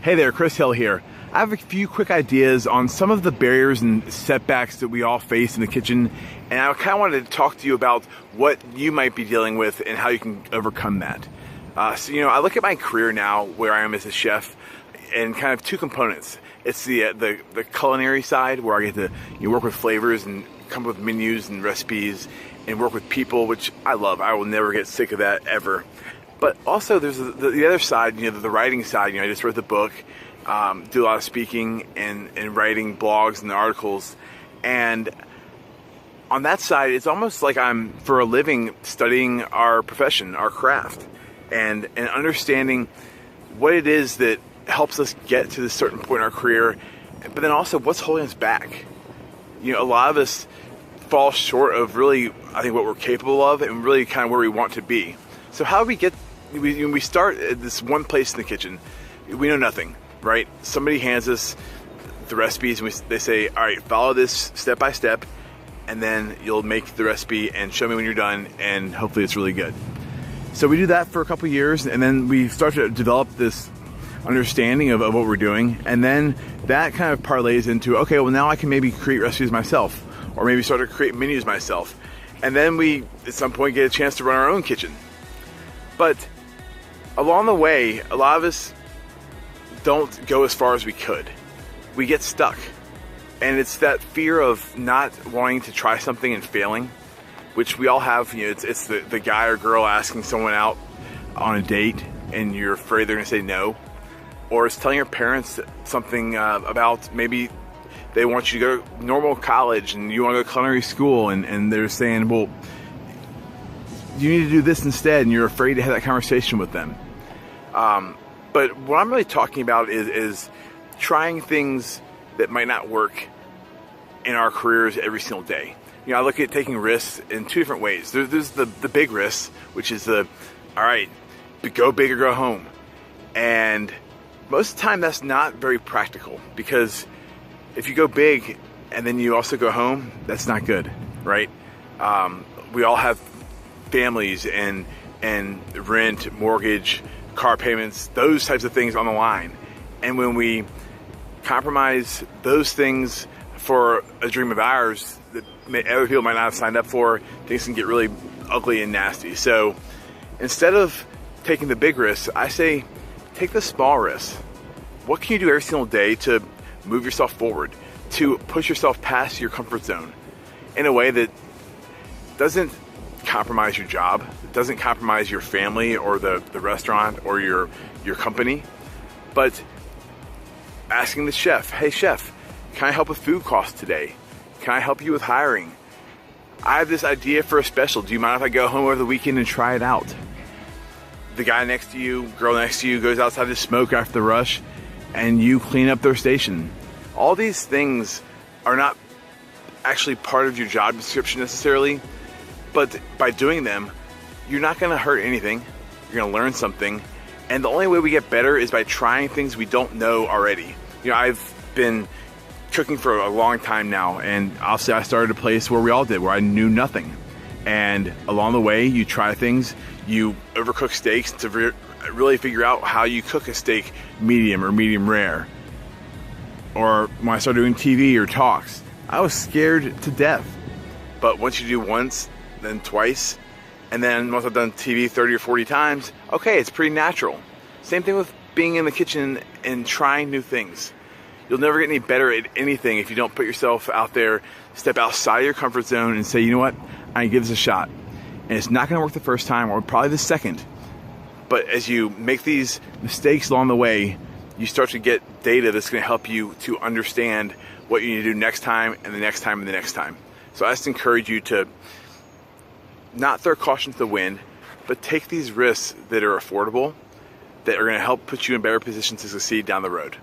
Hey there, Chris Hill here. I have a few quick ideas on some of the barriers and setbacks that we all face in the kitchen, and I kind of wanted to talk to you about what you might be dealing with and how you can overcome that. I look at my career now, where I am as a chef, and kind of two components. It's the culinary side, where I get to work with flavors and come up with menus and recipes, and work with people, which I love. I will never get sick of that ever. But also there's the other side, the writing side. I just wrote the book, do a lot of speaking and writing blogs and articles. And on that side, it's almost like I'm, for a living, studying our profession, our craft, and understanding what it is that helps us get to this certain point in our career, but then also what's holding us back. A lot of us fall short of really, I think, what we're capable of and really kind of where we want to be. So how do we get, when we start at this one place in the kitchen, we know nothing, right? Somebody hands us the recipes and they say, all right, follow this step by step, and then you'll make the recipe and show me when you're done, and hopefully it's really good. So we do that for a couple years, and then we start to develop this understanding of what we're doing, and then that kind of parlays into, okay, well now I can maybe create recipes myself, or maybe start to create menus myself. And then we, at some point, get a chance to run our own kitchen. But along the way, a lot of us don't go as far as we could. We get stuck. And it's that fear of not wanting to try something and failing, which we all have. It's the guy or girl asking someone out on a date and you're afraid they're gonna say no. Or it's telling your parents something about maybe they want you to go to normal college and you want to go to culinary school, and they're saying, well, you need to do this instead, and you're afraid to have that conversation with them. But what I'm really talking about is trying things that might not work in our careers every single day. I look at taking risks in two different ways. There's the big risks, which is all right, go big or go home. And most of the time that's not very practical, because if you go big and then you also go home, that's not good, right? We all have families and rent, mortgage, car payments, those types of things on the line. And when we compromise those things for a dream of ours that other people might not have signed up for, things can get really ugly and nasty. So instead of taking the big risks, I say take the small risks. What can you do every single day to move yourself forward, to push yourself past your comfort zone in a way that doesn't compromise your job, doesn't compromise your family or the restaurant or your company, but asking the chef, hey chef, can I help with food costs today? Can I help you with hiring? I have this idea for a special. Do you mind if I go home over the weekend and try it out? The guy next to you, girl next to you goes outside to smoke after the rush, and you clean up their station. All these things are not actually part of your job description necessarily, but by doing them, you're not gonna hurt anything. You're gonna learn something. And the only way we get better is by trying things we don't know already. I've been cooking for a long time now, and I'll say I started a place where we all did, where I knew nothing. And along the way, you try things, you overcook steaks to really figure out how you cook a steak medium or medium rare. Or when I started doing TV or talks, I was scared to death. But once you do once, then twice, and then once I've done TV 30 or 40 times, okay, it's pretty natural. Same thing with being in the kitchen and trying new things. You'll never get any better at anything if you don't put yourself out there, step outside your comfort zone and say, you know what, I can give this a shot. And it's not gonna work the first time, or probably the second. But as you make these mistakes along the way, you start to get data that's gonna help you to understand what you need to do next time and the next time and the next time. So I just encourage you to not throw caution to the wind, but take these risks that are affordable, that are gonna help put you in better positions to succeed down the road.